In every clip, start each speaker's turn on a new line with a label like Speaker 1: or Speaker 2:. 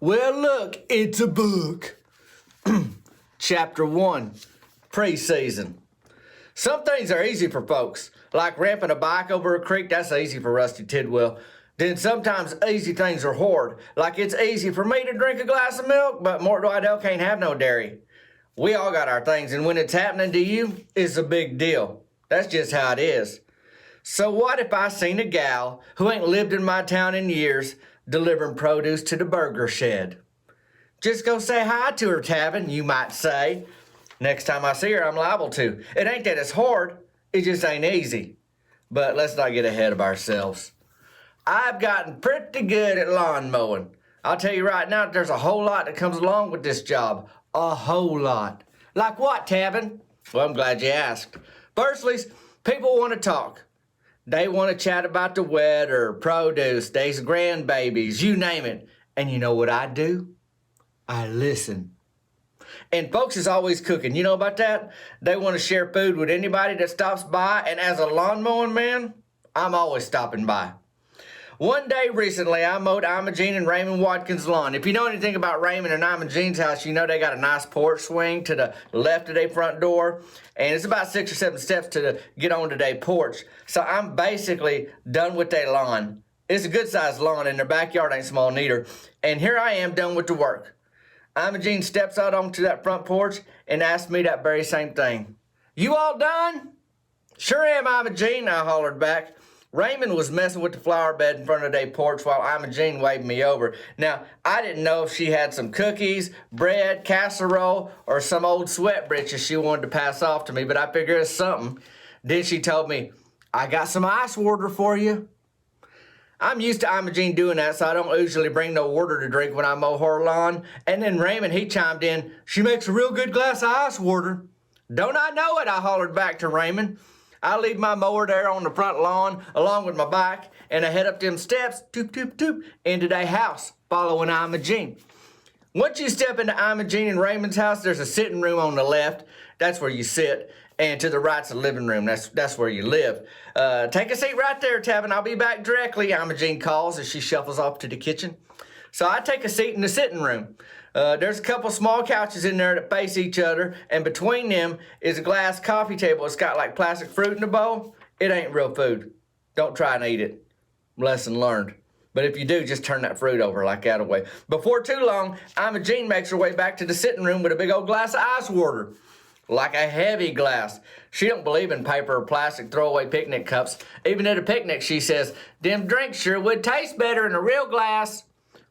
Speaker 1: Well, look, it's a book. Chapter 1, Preseason. Some things are easy for folks, like ramping a bike over a creek. That's easy for Rusty Tidwell. Then sometimes easy things are hard, like it's easy for me to drink a glass of milk, but Mort Dwydell can't have no dairy. We all got our things, and when it's happening to you, it's a big deal. That's just how it is. So what if I seen a gal who ain't lived in my town in years delivering produce to the burger shed? Just go say hi to her, Tavin, you might say. Next time I see her, I'm liable to. It ain't that it's hard, it just ain't easy. But let's not get ahead of ourselves. I've gotten pretty good at lawn mowing. I'll tell you right now, there's a whole lot that comes along with this job. A whole lot. Like what, Tavin? Well, I'm glad you asked. Firstly, people want to talk. They want to chat about the weather, produce, they's grandbabies, you name it. And you know what I do? I listen. And folks is always cooking. You know about that? They want to share food with anybody that stops by. And as a lawn mowing man, I'm always stopping by. One day recently, I mowed Imogene and Raymond Watkins' lawn. If you know anything about Raymond and Imogene's house, you know they got a nice porch swing to the left of their front door. And it's about 6 or 7 steps to get onto their porch. So I'm basically done with their lawn. It's a good-sized lawn, and their backyard ain't small neither. And here I am done with the work. Imogene steps out onto that front porch and asks me that very same thing. You all done? Sure am, Imogene, I hollered back. Raymond was messing with the flower bed in front of their porch while Imogene waved me over. Now, I didn't know if she had some cookies, bread, casserole, or some old sweat britches she wanted to pass off to me, but I figured it's something. Then she told me, I got some ice water for you. I'm used to Imogene doing that, so I don't usually bring no water to drink when I mow her lawn. And then Raymond, he chimed in, she makes a real good glass of ice water. Don't I know it, I hollered back to Raymond. I leave my mower there on the front lawn along with my bike, and I head up them steps, toop, toop, toop, into their house, following Imogene. Once you step into Imogene and Raymond's house, there's a sitting room on the left. That's where you sit. And to the right's the living room. That's where you live. Take a seat right there, Tavin. I'll be back directly, Imogene calls as she shuffles off to the kitchen. So I take a seat in the sitting room. There's a couple small couches in there that face each other, and between them is a glass coffee table. It's got like plastic fruit in the bowl. It ain't real food. Don't try and eat it. Lesson learned. But if you do, just turn that fruit over like that away. Before too long, Imogene makes her way back to the sitting room with a big old glass of ice water. Like a heavy glass. She don't believe in paper or plastic throwaway picnic cups. Even at a picnic, she says, them drinks sure would taste better in a real glass.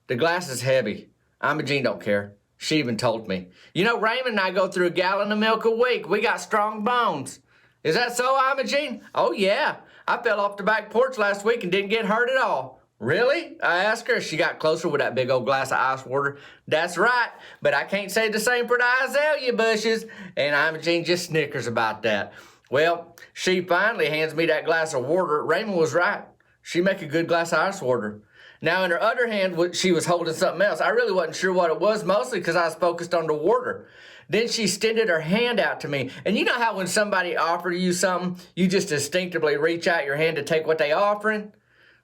Speaker 1: The glass is heavy. Imogene don't care. She even told me. You know, Raymond and I go through a gallon of milk a week. We got strong bones. Is that so, Imogene? Oh, yeah. I fell off the back porch last week and didn't get hurt at all. Really? I asked her as she got closer with that big old glass of ice water. That's right, but I can't say the same for the azalea bushes. And Imogene just snickers about that. Well, she finally hands me that glass of water. Raymond was right. She make a good glass of ice water. Now, in her other hand, she was holding something else. I really wasn't sure what it was, mostly because I was focused on the water. Then she extended her hand out to me. And you know how when somebody offers you something, you just instinctively reach out your hand to take what they offering?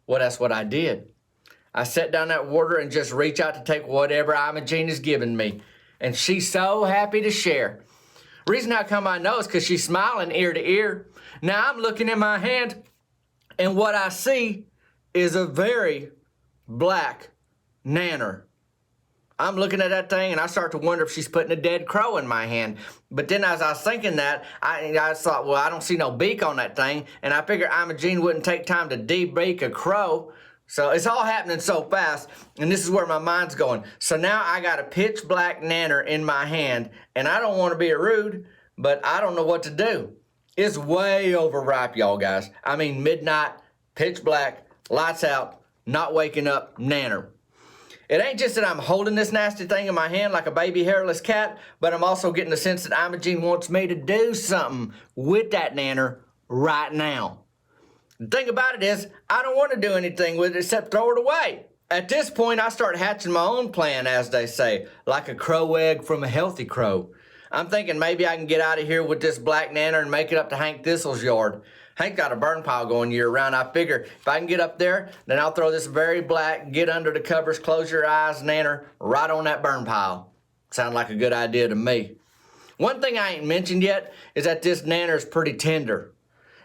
Speaker 1: Well, that's what I did. I set down that water and just reach out to take whatever Imogene is giving me. And she's so happy to share. Reason how come I know is because she's smiling ear to ear. Now I'm looking in my hand, and what I see is a very black nanner. I'm looking at that thing, and I start to wonder if she's putting a dead crow in my hand. But then as I was thinking that, I thought, well, I don't see no beak on that thing. And I figured Imogene wouldn't take time to de-beak a crow. So it's all happening so fast, and this is where my mind's going. So now I got a pitch black nanner in my hand, and I don't want to be rude, but I don't know what to do. It's way overripe, y'all guys. I mean, midnight, pitch black, lights out, not waking up, nanner. It ain't just that I'm holding this nasty thing in my hand like a baby hairless cat, but I'm also getting the sense that Imogene wants me to do something with that nanner right now. The thing about it is, I don't want to do anything with it except throw it away. At this point, I start hatching my own plan, as they say, like a crow egg from a healthy crow. I'm thinking maybe I can get out of here with this black nanner and make it up to Hank Thistle's yard. Hank got a burn pile going year round. I figure if I can get up there, then I'll throw this very black, get under the covers, close your eyes, nanner, right on that burn pile. Sounds like a good idea to me. One thing I ain't mentioned yet is that this nanner is pretty tender.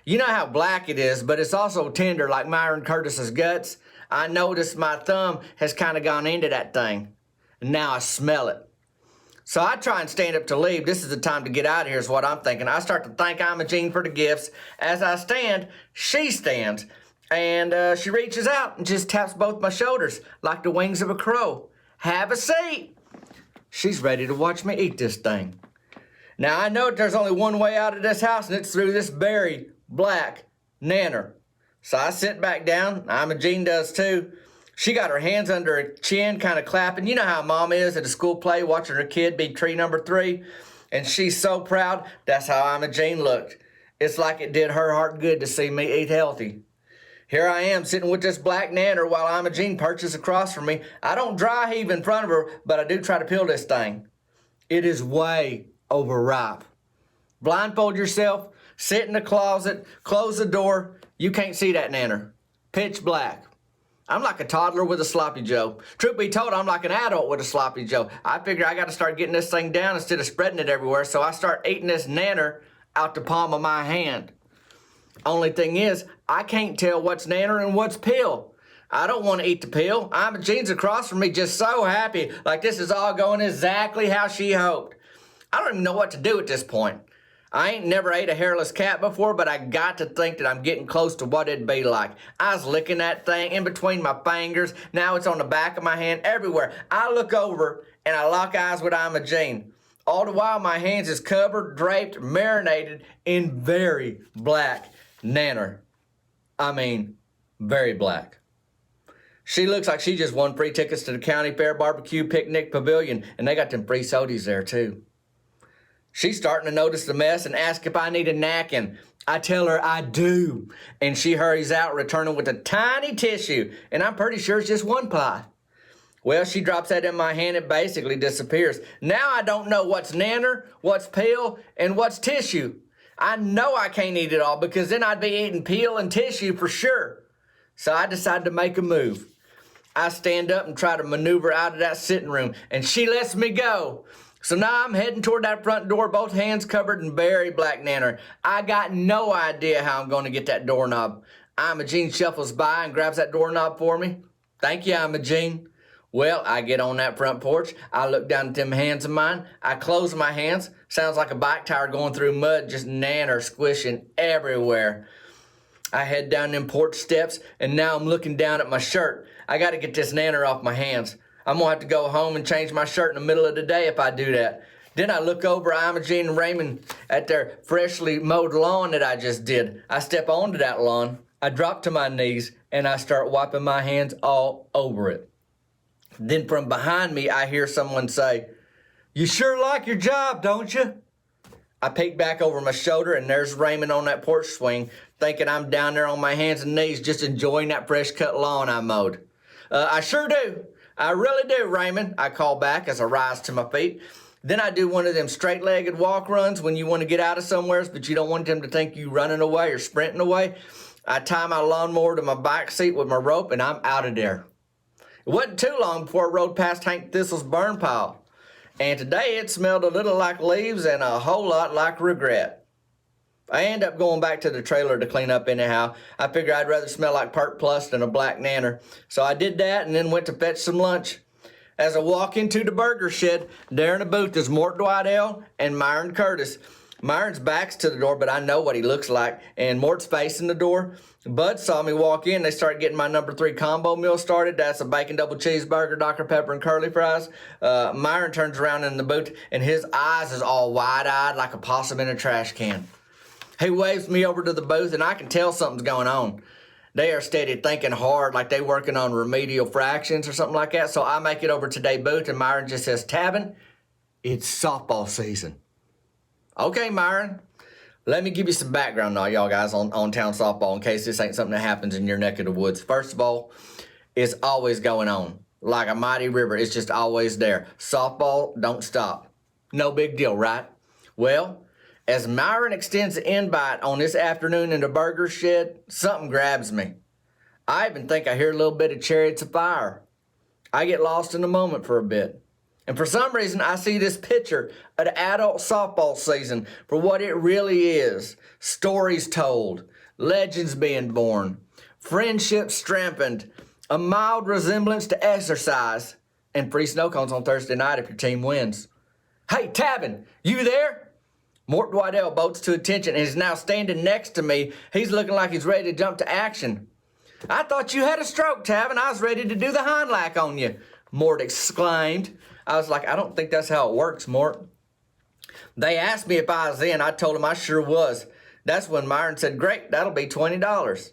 Speaker 1: You know how black it is, but it's also tender like Myron Curtis's guts. I noticed my thumb has kind of gone into that thing. And now I smell it. So I try and stand up to leave. This is the time to get out of here is what I'm thinking. I start to thank Imogene for the gifts. As I stand, she stands. And she reaches out and just taps both my shoulders like the wings of a crow. Have a seat. She's ready to watch me eat this thing. Now I know that there's only one way out of this house, and it's through this berry black nanner. So I sit back down. Imogene does too. She got her hands under her chin, kind of clapping. You know how mom is at a school play watching her kid be tree number 3. And she's so proud. That's how Imogene looked. It's like it did her heart good to see me eat healthy. Here I am sitting with this black nanner while Imogene perches across from me. I don't dry heave in front of her, but I do try to peel this thing. It is way overripe. Blindfold yourself, sit in the closet, close the door. You can't see that nanner. Pitch black. I'm like a toddler with a sloppy joe. Truth be told, I'm like an adult with a sloppy joe. I figure I got to start getting this thing down instead of spreading it everywhere, so I start eating this nanner out the palm of my hand. Only thing is, I can't tell what's nanner and what's peel. I don't want to eat the peel. Imogene's across from me just so happy, like this is all going exactly how she hoped. I don't even know what to do at this point. I ain't never ate a hairless cat before, but I got to think that I'm getting close to what it'd be like. I was licking that thing in between my fingers. Now it's on the back of my hand, everywhere. I look over and I lock eyes with Imogene. All the while my hands is covered, draped, marinated in very black nanner. I mean, very black. She looks like she just won free tickets to the County Fair Barbecue Picnic Pavilion, and they got them free sodies there too. She's starting to notice the mess and ask if I need a napkin. I tell her I do, and she hurries out, returning with a tiny tissue, and I'm pretty sure it's just 1 ply. Well, she drops that in my hand, it basically disappears. Now I don't know what's nanner, what's peel, and what's tissue. I know I can't eat it all because then I'd be eating peel and tissue for sure. So I decided to make a move. I stand up and try to maneuver out of that sitting room, and she lets me go. So now I'm heading toward that front door, both hands covered in very black nanner. I got no idea how I'm going to get that doorknob. Imogene shuffles by and grabs that doorknob for me. Thank you, Imogene. Well, I get on that front porch. I look down at them hands of mine. I close my hands. Sounds like a bike tire going through mud, just nanner squishing everywhere. I head down them porch steps, and now I'm looking down at my shirt. I got to get this nanner off my hands. I'm going to have to go home and change my shirt in the middle of the day if I do that. Then I look over Imogene and Raymond at their freshly mowed lawn that I just did. I step onto that lawn. I drop to my knees, and I start wiping my hands all over it. Then from behind me, I hear someone say, "You sure like your job, don't you?" I peek back over my shoulder, and there's Raymond on that porch swing, thinking I'm down there on my hands and knees just enjoying that fresh-cut lawn I mowed. I sure do. I really do, Raymond, I call back as I rise to my feet. Then I do one of them straight-legged walk runs when you want to get out of somewhere, but you don't want them to think you running away or sprinting away. I tie my lawnmower to my bike seat with my rope, and I'm out of there. It wasn't too long before I rode past Hank Thistle's burn pile. And today it smelled a little like leaves and a whole lot like regret. I end up going back to the trailer to clean up anyhow. I figured I'd rather smell like Pert Plus than a black nanner. So I did that and then went to fetch some lunch. As I walk into the burger shed, there in the booth is Mort Dwidell and Myron Curtis. Myron's back's to the door, but I know what he looks like. And Mort's facing the door. Bud saw me walk in. They started getting my number 3 combo meal started. That's a bacon double cheeseburger, Dr. Pepper, and curly fries. Myron turns around in the booth, and his eyes is all wide-eyed like a possum in a trash can. He waves me over to the booth, and I can tell something's going on. They are steady thinking hard, like they working on remedial fractions or something like that. So I make it over to their booth, and Myron just says, "Tabin, it's softball season." Okay, Myron, let me give you some background now, y'all guys, on town softball in case this ain't something that happens in your neck of the woods. First of all, it's always going on. Like a mighty river, it's just always there. Softball don't stop. No big deal, right? Well, As Myron extends the invite on this afternoon in the burger shed, something grabs me. I even think I hear a little bit of Chariots of Fire. I get lost in the moment for a bit. And for some reason, I see this picture of the adult softball season for what it really is. Stories told, legends being born, friendships strengthened, a mild resemblance to exercise, and free snow cones on Thursday night if your team wins. Hey, Tavin, you there? Mort Waddell boats to attention and is now standing next to me. He's looking like he's ready to jump to action. I thought you had a stroke, Tavin. I was ready to do the Hindlack on you, Mort exclaimed. I was like, I don't think that's how it works, Mort. They asked me if I was in. I told them I sure was. That's when Myron said, great, that'll be $20.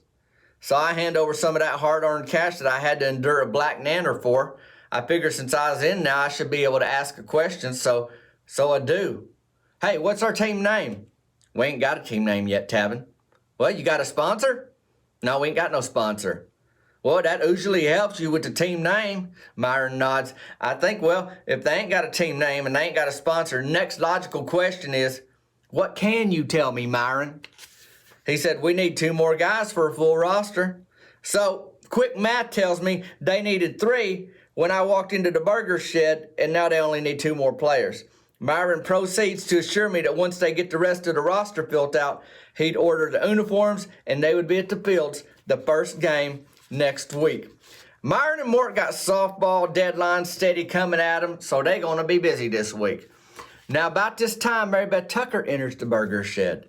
Speaker 1: So I hand over some of that hard-earned cash that I had to endure a black nanner for. I figure since I was in now, I should be able to ask a question, so I do. Hey, what's our team name? We ain't got a team name yet, Tavin. Well, you got a sponsor? No, we ain't got no sponsor. Well, that usually helps you with the team name. Myron nods. I think, well, if they ain't got a team name and they ain't got a sponsor, next logical question is, what can you tell me, Myron? He said, we need 2 more guys for a full roster. So, quick math tells me they needed 3 when I walked into the burger shed, and now they only need 2 more players. Myron proceeds to assure me that once they get the rest of the roster filled out, he'd order the uniforms and they would be at the fields the first game next week. Myron and Mort got softball deadlines steady coming at them, so they're going to be busy this week. Now, about this time, Mary Beth Tucker enters the burger shed.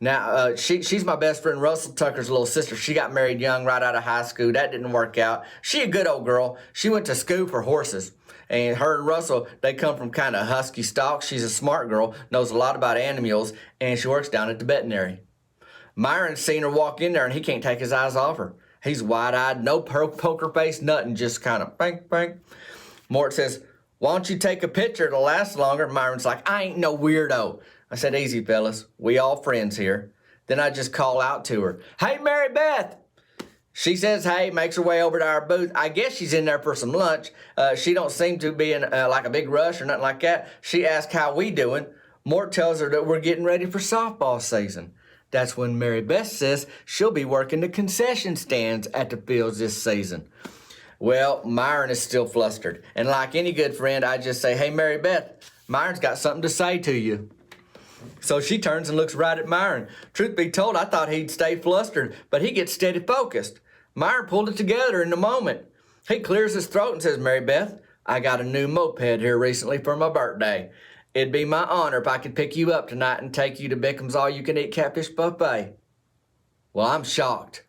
Speaker 1: Now, she's my best friend, Russell Tucker's little sister. She got married young, right out of high school. That didn't work out. She a good old girl. She went to school for horses. And her and Russell, they come from kind of husky stock. She's a smart girl, knows a lot about animals, and she works down at the veterinary. Myron's seen her walk in there, and he can't take his eyes off her. He's wide-eyed, no poker face, nothing, just kind of bang, bang. Mort says, why don't you take a picture? It'll last longer. Myron's like, I ain't no weirdo. I said, easy, fellas. We all friends here. Then I just call out to her. Hey, Mary Beth. She says, hey, makes her way over to our booth. I guess she's in there for some lunch. She don't seem to be in like a big rush or nothing like that. She asks how we doing. Mort tells her that we're getting ready for softball season. That's when Mary Beth says she'll be working the concession stands at the fields this season. Well, Myron is still flustered. And like any good friend, I just say, hey, Mary Beth, Myron's got something to say to you. So she turns and looks right at Myron. Truth be told, I thought he'd stay flustered, but he gets steady focused. Myron pulled it together in a moment. He clears his throat and says, Mary Beth, I got a new moped here recently for my birthday. It'd be my honor if I could pick you up tonight and take you to Bickham's all-you-can-eat catfish buffet. Well, I'm shocked.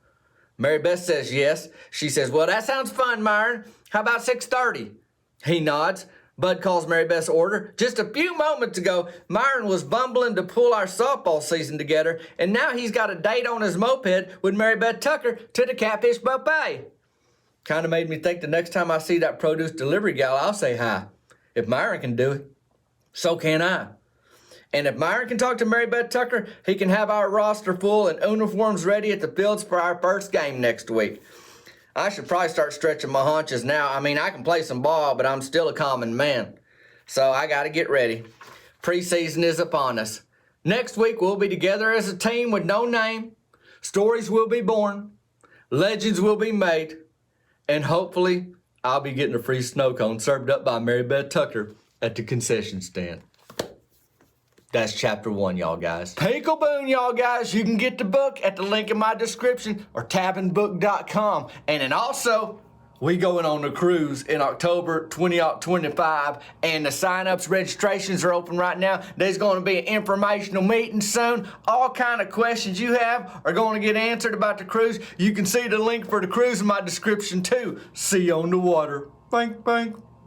Speaker 1: Mary Beth says yes. She says, well, that sounds fun, Myron. How about 6:30? He nods. Bud calls Mary Beth's order. Just a few moments ago, Myron was bumbling to pull our softball season together, and now he's got a date on his moped with Mary Beth Tucker to the catfish buffet. Kind of made me think the next time I see that produce delivery gal, I'll say hi. If Myron can do it, so can I. And if Myron can talk to Mary Beth Tucker, he can have our roster full and uniforms ready at the fields for our first game next week. I should probably start stretching my haunches now. I mean, I can play some ball, but I'm still a common man. So I got to get ready. Preseason is upon us. Next week, we'll be together as a team with no name. Stories will be born. Legends will be made. And hopefully, I'll be getting a free snow cone served up by Mary Beth Tucker at the concession stand. That's chapter 1, y'all guys. Pinkle-boon, y'all guys. You can get the book at the link in my description or tabinbook.com. And then also, we going on a cruise in October 2025, and the sign-ups, registrations are open right now. There's going to be an informational meeting soon. All kind of questions you have are going to get answered about the cruise. You can see the link for the cruise in my description too. See you on the water. Bang, bang.